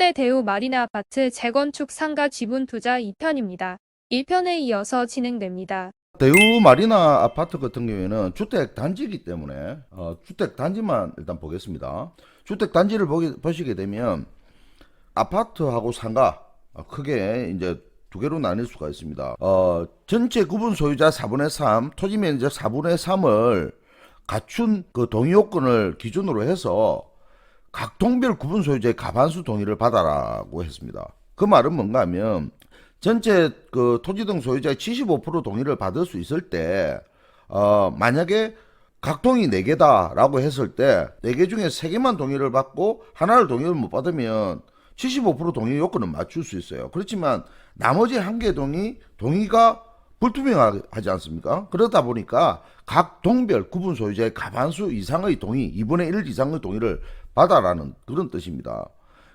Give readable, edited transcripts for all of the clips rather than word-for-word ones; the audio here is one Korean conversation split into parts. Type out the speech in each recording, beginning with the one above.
현대 대우 마리나 아파트 재건축 상가 지분 투자 2편입니다. 1편에 이어서 진행됩니다. 대우 마리나 아파트 같은 경우에는 주택 단지이기 때문에 주택 단지만 일단 보겠습니다. 주택 단지를 보시게 되면 아파트하고 상가 크게 이제 두 개로 나뉠 수가 있습니다. 전체 구분 소유자 4분의 3, 토지 면적 4분의 3을 갖춘 그 동의 요건을 기준으로 해서 각 동별 구분 소유자의 과반수 동의를 받아라고 했습니다. 그 말은 뭔가 하면 전체 그 토지 등 소유자의 75% 동의를 받을 수 있을 때 만약에 각 동의 4개다라고 했을 때 4개 중에 3개만 동의를 받고 하나를 동의를 못 받으면 75% 동의 요건은 맞출 수 있어요. 그렇지만 나머지 1개 동의가 불투명하지 않습니까? 그러다 보니까 각 동별 구분 소유자의 과반수 이상의 동의, 2분의 1 이상의 동의를 받아라는 그런 뜻입니다.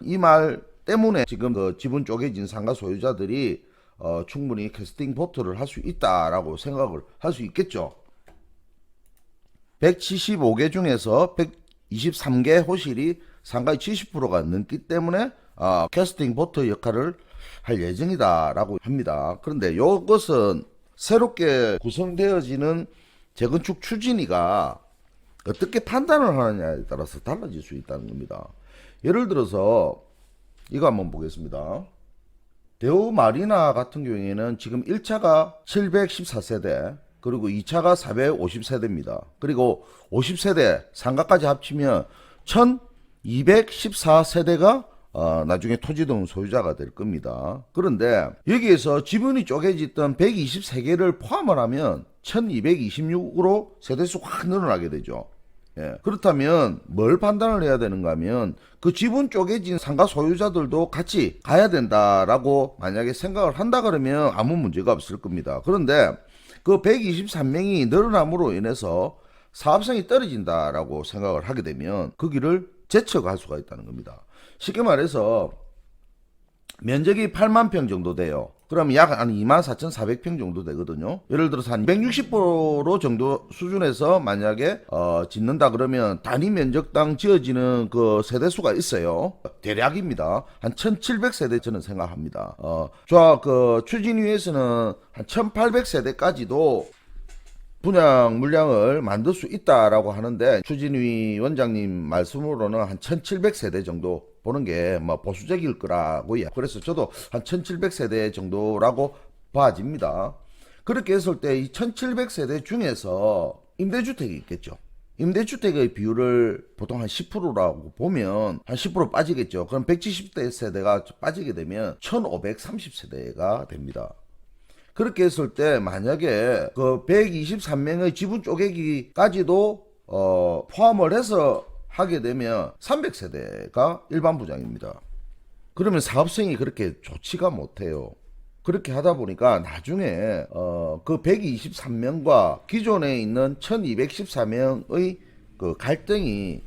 이 말 때문에 지금 그 지분 쪼개진 상가 소유자들이 충분히 캐스팅 보트를 할 수 있다라고 생각을 할 수 있겠죠. 175개 중에서 123개 호실이 상가의 70%가 넘기 때문에 캐스팅 보트 역할을 할 예정이다라고 합니다. 그런데 이것은 새롭게 구성되어지는 재건축 추진위가 어떻게 판단을 하느냐에 따라서 달라질 수 있다는 겁니다. 예를 들어서 이거 한번 보겠습니다. 대우 마리나 같은 경우에는 지금 1차가 714세대, 그리고 2차가 450세대입니다. 그리고 50세대 상가까지 합치면 1214세대가 나중에 토지 등 소유자가 될 겁니다. 그런데 여기에서 지분이 쪼개졌던 123개를 포함을 하면 1226으로 세대수가 확 늘어나게 되죠. 그렇다면 뭘 판단을 해야 되는가 하면 그 지분 쪼개진 상가 소유자들도 같이 가야 된다라고 만약에 생각을 한다 그러면 아무 문제가 없을 겁니다. 그런데 그 123명이 늘어남으로 인해서 사업성이 떨어진다라고 생각을 하게 되면 그 길을 재척할 수가 있다는 겁니다. 쉽게 말해서 면적이 8만 평 정도 돼요. 그러면 약 한 24,400평 정도 되거든요. 예를 들어서 한 160% 정도 수준에서 만약에 짓는다 그러면 단위 면적당 지어지는 그 세대수가 있어요. 대략입니다. 한 1,700세대 저는 생각합니다. 그 추진위에서는 한 1,800세대까지도 분양 물량을 만들 수 있다라고 하는데 추진위 원장님 말씀으로는 한 1,700세대 정도 보는 게 뭐 보수적일 거라고요. 그래서 저도 한 1,700세대 정도라고 봐집니다. 그렇게 했을 때 이 1,700세대 중에서 임대주택이 있겠죠. 임대주택의 비율을 보통 한 10%라고 보면 한 10% 빠지겠죠. 그럼 170대 세대가 빠지게 되면 1,530세대가 됩니다. 그렇게 했을 때 만약에 그 123명의 지분 쪼개기까지도 포함을 해서 하게 되면 300세대가 일반 부장입니다. 그러면 사업성이 그렇게 좋지가 못해요. 그렇게 하다 보니까 나중에 그 123명과 기존에 있는 1214명의 그 갈등이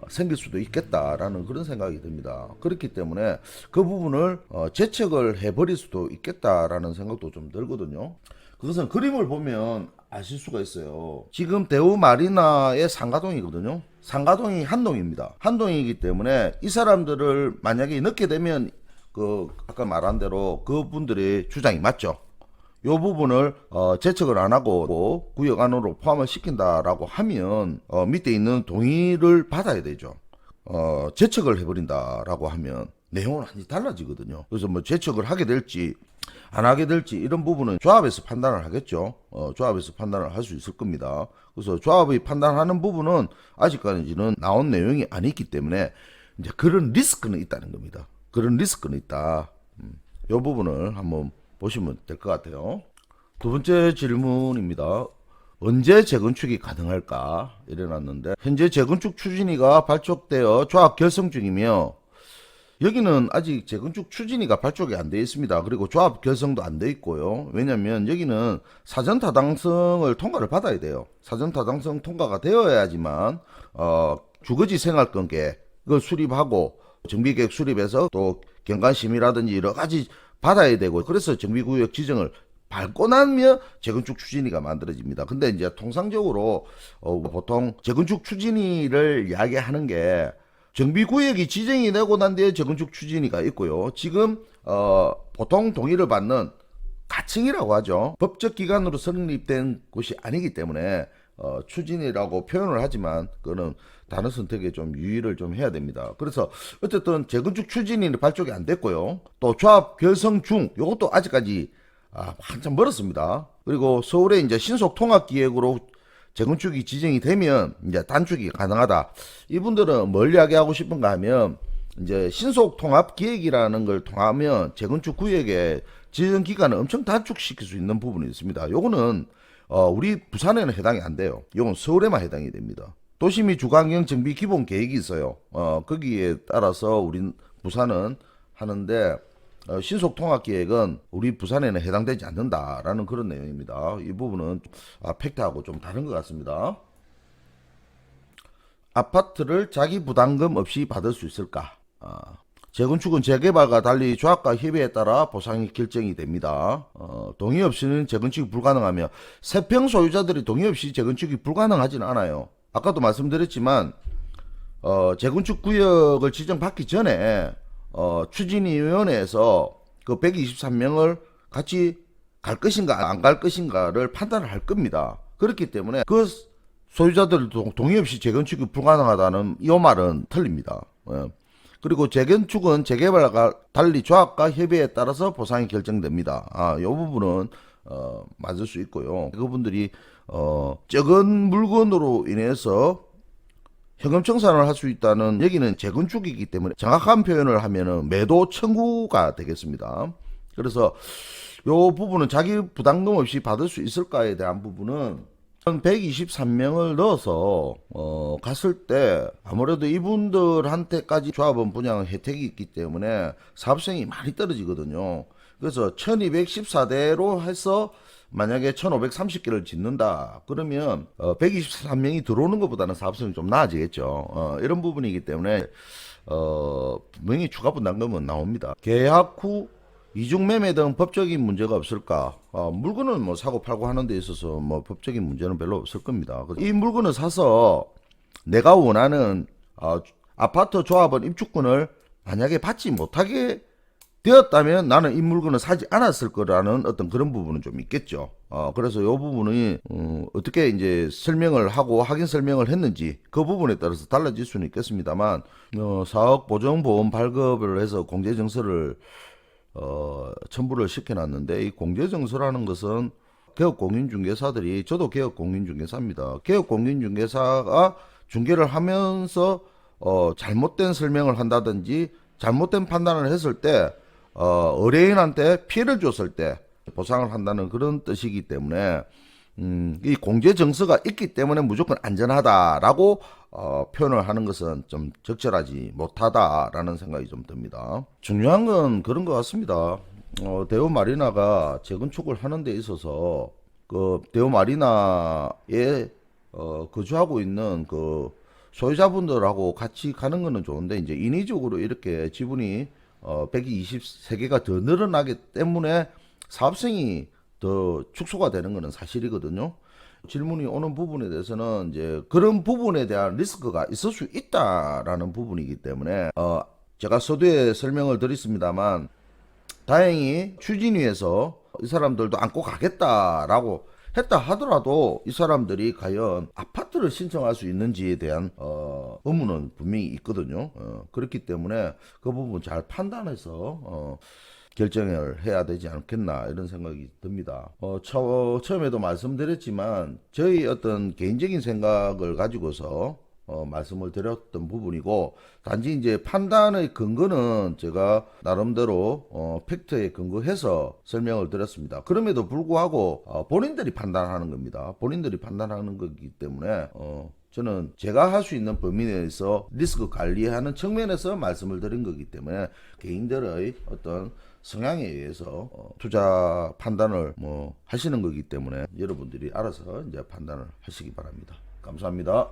생길 수도 있겠다라는 그런 생각이 듭니다. 그렇기 때문에 그 부분을 재척을 해버릴 수도 있겠다라는 생각도 좀 들거든요. 그것은 그림을 보면 아실 수가 있어요. 지금 대우 마리나의 상가동이거든요. 상가동이 한 동입니다. 한 동이기 때문에 이 사람들을 만약에 넣게 되면 그 아까 말한 대로 그분들의 주장이 맞죠. 이 부분을 재척을 안 하고 구역 안으로 포함을 시킨다라고 하면 밑에 있는 동의를 받아야 되죠. 재척을 해버린다라고 하면 내용은 완전히 달라지거든요. 그래서 뭐 재척을 하게 될지 안 하게 될지 이런 부분은 조합에서 판단을 하겠죠. 조합에서 판단을 할 수 있을 겁니다. 그래서 조합이 판단하는 부분은 아직까지는 나온 내용이 아니기 때문에 이제 그런 리스크는 있다는 겁니다. 그런 리스크는 있다. 이 부분을 한번 보시면 될 것 같아요. 두 번째 질문입니다. 언제 재건축이 가능할까? 이래놨는데 현재 재건축 추진위가 발족되어 조합 결성 중이며 여기는 아직 재건축 추진위가 발족이 안 되어 있습니다. 그리고 조합 결성도 안 되어 있고요. 왜냐면 여기는 사전 타당성을 통과를 받아야 돼요. 사전 타당성 통과가 되어야지만 주거지 생활권계 그걸 수립하고 정비계획 수립해서 또 경관심의라든지 여러 가지 받아야 되고 그래서 정비구역 지정을 밟고 나면 재건축 추진위가 만들어집니다. 근데 이제 통상적으로 보통 재건축 추진위를 이야기하는 게 정비구역이 지정이 되고 난 뒤에 재건축 추진위가 있고요. 지금 보통 동의를 받는 가칭이라고 하죠. 법적 기관으로 설립된 곳이 아니기 때문에 추진이라고 표현을 하지만 그거는 단어 선택에 좀 유의를 좀 해야 됩니다. 그래서 어쨌든 재건축 추진위는 발족이 안 됐고요. 또 조합 결성 중 이것도 아직까지 한참 멀었습니다. 그리고 서울에 이제 신속 통합 기획으로 재건축이 지정이 되면 이제 단축이 가능하다. 이분들은 뭘 이야기하고 싶은가 하면 이제 신속 통합 기획이라는 걸 통하면 재건축 구역의 지정 기간을 엄청 단축시킬 수 있는 부분이 있습니다. 요거는 우리 부산에는 해당이 안 돼요. 요건 서울에만 해당이 됩니다. 도시 및 주거환경 정비 기본 계획이 있어요. 거기에 따라서 우리 부산은 하는데 신속 통합 계획은 우리 부산에는 해당되지 않는다라는 그런 내용입니다. 이 부분은 팩트하고 좀 다른 것 같습니다. 아파트를 자기 부담금 없이 받을 수 있을까? 재건축은 재개발과 달리 조합과 협의에 따라 보상이 결정이 됩니다. 동의 없이는 재건축이 불가능하며 세평 소유자들이 동의 없이 재건축이 불가능하지는 않아요. 아까도 말씀드렸지만 재건축 구역을 지정받기 전에 추진위원회에서 그 123명을 같이 갈 것인가 안 갈 것인가를 판단을 할 겁니다. 그렇기 때문에 그 소유자들도 동의 없이 재건축이 불가능하다는 이 말은 틀립니다. 그리고 재건축은 재개발과 달리 조합과 협의에 따라서 보상이 결정됩니다. 이 부분은 맞을 수 있고요. 그분들이 적은 물건으로 인해서 현금 청산을 할 수 있다는 여기는 재건축이기 때문에 정확한 표현을 하면은 매도 청구가 되겠습니다. 그래서 요 부분은 자기 부담금 없이 받을 수 있을까에 대한 부분은 123명을 넣어서 갔을 때 아무래도 이분들한테까지 조합원 분양 혜택이 있기 때문에 사업성이 많이 떨어지거든요. 그래서 1214대로 해서 만약에 1530개를 짓는다 그러면 123명이 들어오는 것보다는 사업성이 좀 나아지겠죠. 이런 부분이기 때문에 분명히 추가 분담금은 나옵니다. 계약 후 이중매매 등 법적인 문제가 없을까? 물건은 뭐 사고 팔고 하는 데 있어서 뭐 법적인 문제는 별로 없을 겁니다. 이 물건을 사서 내가 원하는 아파트 조합원 입주권을 만약에 받지 못하게 되었다면 나는 이 물건을 사지 않았을 거라는 어떤 그런 부분은 좀 있겠죠. 그래서 이 부분이 어떻게 이제 설명을 하고 확인 설명을 했는지 그 부분에 따라서 달라질 수는 있겠습니다만 사업 보정보험 발급을 해서 공제증서를 첨부를 시켜놨는데 이 공제증서라는 것은 개업공인중개사들이 저도 개업공인중개사입니다. 개업공인중개사가 중개를 하면서 잘못된 설명을 한다든지 잘못된 판단을 했을 때 의뢰인한테 피해를 줬을 때 보상을 한다는 그런 뜻이기 때문에 이 공제증서가 있기 때문에 무조건 안전하다라고 표현을 하는 것은 좀 적절하지 못하다라는 생각이 좀 듭니다. 중요한 건 그런 것 같습니다. 대우마리나가 재건축을 하는 데 있어서 그 대우마리나에 거주하고 있는 그 소유자분들하고 같이 가는 거는 좋은데 이제 인위적으로 이렇게 지분이 123개가 더 늘어나기 때문에 사업성이 더 축소가 되는 것은 사실이거든요. 질문이 오는 부분에 대해서는 이제 그런 부분에 대한 리스크가 있을 수 있다라는 부분이기 때문에 제가 서두에 설명을 드렸습니다만 다행히 추진위에서 이 사람들도 안고 가겠다라고 했다 하더라도 이 사람들이 과연 아파트를 신청할 수 있는지에 대한 의문은 분명히 있거든요. 그렇기 때문에 그 부분 잘 판단해서 결정을 해야 되지 않겠나 이런 생각이 듭니다. 처음에도 말씀드렸지만 저희 어떤 개인적인 생각을 가지고서 말씀을 드렸던 부분이고 단지 이제 판단의 근거는 제가 나름대로 팩트에 근거해서 설명을 드렸습니다. 그럼에도 불구하고 본인들이 판단하는 겁니다. 본인들이 판단하는 거기 때문에 저는 제가 할 수 있는 범위 내에서 리스크 관리하는 측면에서 말씀을 드린 거기 때문에 개인들의 어떤 성향에 의해서 투자 판단을 하시는 거기 때문에 여러분들이 알아서 이제 판단을 하시기 바랍니다. 감사합니다.